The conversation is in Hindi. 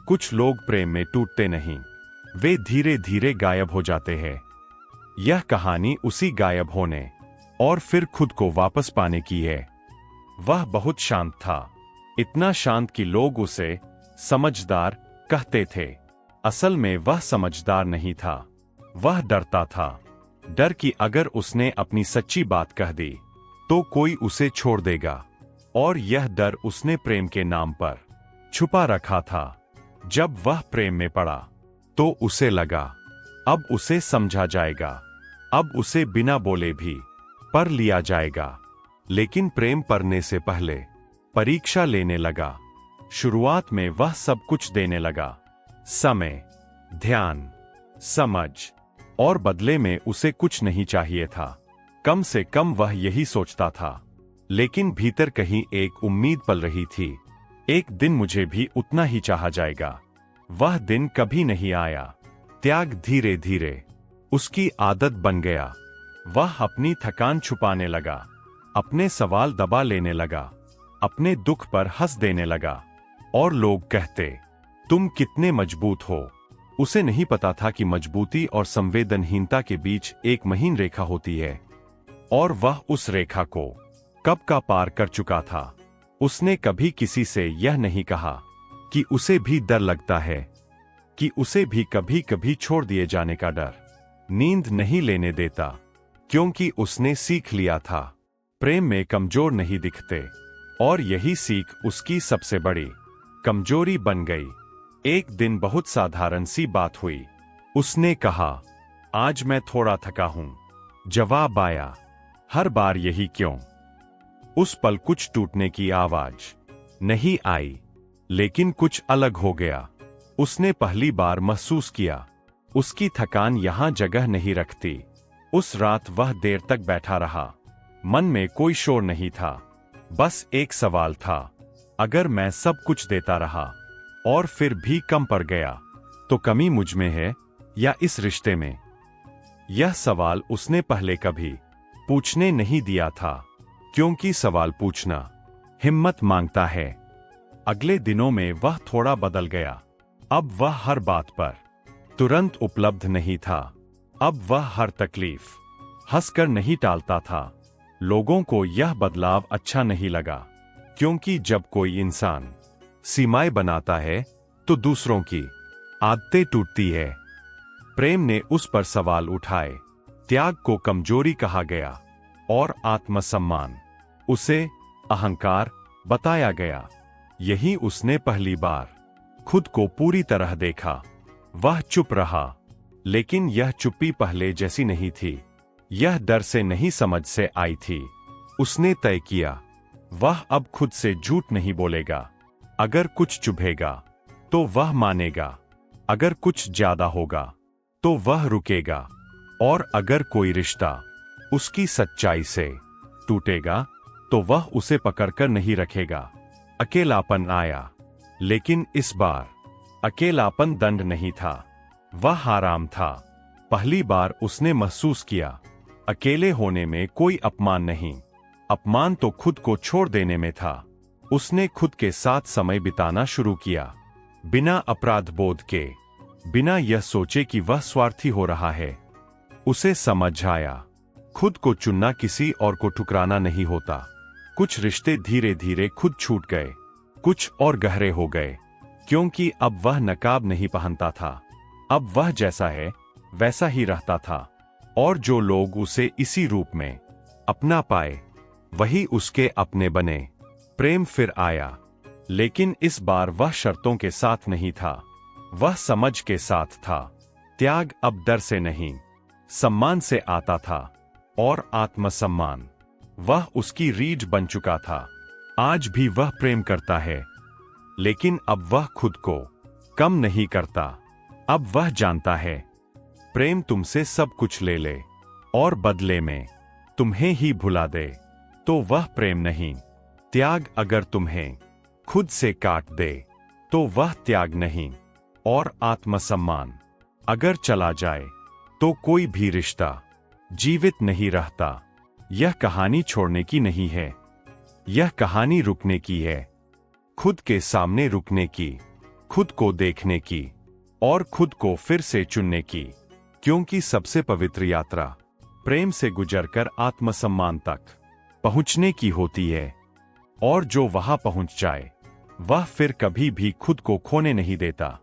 कुछ लोग प्रेम में टूटते नहीं, वे धीरे धीरे गायब हो जाते हैं। यह कहानी उसी गायब होने और फिर खुद को वापस पाने की है। वह बहुत शांत था, इतना शांत कि लोग उसे समझदार कहते थे। असल में वह समझदार नहीं था, वह डरता था। डर कि अगर उसने अपनी सच्ची बात कह दी तो कोई उसे छोड़ देगा, और यह डर उसने प्रेम के नाम पर छुपा रखा था। जब वह प्रेम में पड़ा तो उसे लगा अब उसे समझा जाएगा, अब उसे बिना बोले भी पर लिया जाएगा। लेकिन प्रेम पढ़ने से पहले परीक्षा लेने लगा। शुरुआत में वह सब कुछ देने लगा, समय, ध्यान, समझ, और बदले में उसे कुछ नहीं चाहिए था। कम से कम वह यही सोचता था। लेकिन भीतर कहीं एक उम्मीद पल रही थी, एक दिन मुझे भी उतना ही चाहा जाएगा। वह दिन कभी नहीं आया। त्याग धीरे धीरे उसकी आदत बन गया। वह अपनी थकान छुपाने लगा, अपने सवाल दबा लेने लगा, अपने दुख पर हंस देने लगा। और लोग कहते, तुम कितने मजबूत हो। उसे नहीं पता था कि मजबूती और संवेदनहीनता के बीच एक महीन रेखा होती है, और वह उस रेखा को कब का पार कर चुका था। उसने कभी किसी से यह नहीं कहा कि उसे भी डर लगता है, कि उसे भी कभी कभी छोड़ दिए जाने का डर नींद नहीं लेने देता, क्योंकि उसने सीख लिया था प्रेम में कमजोर नहीं दिखते। और यही सीख उसकी सबसे बड़ी कमजोरी बन गई। एक दिन बहुत साधारण सी बात हुई। उसने कहा, आज मैं थोड़ा थका हूं। जवाब आया, हर बार यही क्यों? उस पल कुछ टूटने की आवाज नहीं आई, लेकिन कुछ अलग हो गया। उसने पहली बार महसूस किया, उसकी थकान यहां जगह नहीं रखती। उस रात वह देर तक बैठा रहा। मन में कोई शोर नहीं था, बस एक सवाल था, अगर मैं सब कुछ देता रहा और फिर भी कम पड़ गया, तो कमी मुझ में है या इस रिश्ते में? यह सवाल उसने पहले कभी पूछने नहीं दिया था, क्योंकि सवाल पूछना हिम्मत मांगता है। अगले दिनों में वह थोड़ा बदल गया। अब वह हर बात पर तुरंत उपलब्ध नहीं था। अब वह हर तकलीफ हंसकर नहीं टालता था। लोगों को यह बदलाव अच्छा नहीं लगा, क्योंकि जब कोई इंसान सीमाएं बनाता है तो दूसरों की आदतें टूटती है। प्रेम ने उस पर सवाल उठाए। त्याग को कमजोरी कहा गया और आत्मसम्मान उसे अहंकार बताया गया। यही उसने पहली बार खुद को पूरी तरह देखा। वह चुप रहा, लेकिन यह चुप्पी पहले जैसी नहीं थी। यह डर से नहीं, समझ से आई थी। उसने तय किया, वह अब खुद से झूठ नहीं बोलेगा। अगर कुछ चुभेगा तो वह मानेगा, अगर कुछ ज्यादा होगा तो वह रुकेगा, और अगर कोई रिश्ता उसकी सच्चाई से टूटेगा तो वह उसे पकड़कर नहीं रखेगा। अकेलापन आया, लेकिन इस बार अकेलापन दंड नहीं था, वह आराम था। पहली बार उसने महसूस किया, अकेले होने में कोई अपमान नहीं, अपमान तो खुद को छोड़ देने में था। उसने खुद के साथ समय बिताना शुरू किया, बिना अपराध बोध के, बिना यह सोचे कि वह स्वार्थी हो रहा है। उसे समझ आया, खुद को चुनना किसी और को ठुकराना नहीं होता। कुछ रिश्ते धीरे धीरे खुद छूट गए, कुछ और गहरे हो गए, क्योंकि अब वह नकाब नहीं पहनता था। अब वह जैसा है वैसा ही रहता था, और जो लोग उसे इसी रूप में अपना पाए वही उसके अपने बने। प्रेम फिर आया, लेकिन इस बार वह शर्तों के साथ नहीं था, वह समझ के साथ था। त्याग अब डर से नहीं, सम्मान से आता था, और आत्मसम्मान वह उसकी रीढ़ बन चुका था। आज भी वह प्रेम करता है, लेकिन अब वह खुद को कम नहीं करता। अब वह जानता है, प्रेम तुमसे सब कुछ ले ले और बदले में तुम्हें ही भुला दे, तो वह प्रेम नहीं। त्याग अगर तुम्हें खुद से काट दे तो वह त्याग नहीं, और आत्मसम्मान अगर चला जाए तो कोई भी रिश्ता जीवित नहीं रहता। यह कहानी छोड़ने की नहीं है, यह कहानी रुकने की है, खुद के सामने रुकने की, खुद को देखने की और खुद को फिर से चुनने की, क्योंकि सबसे पवित्र यात्रा प्रेम से गुजरकर आत्मसम्मान तक पहुंचने की होती है, और जो वहां पहुंच जाए वह फिर कभी भी खुद को खोने नहीं देता।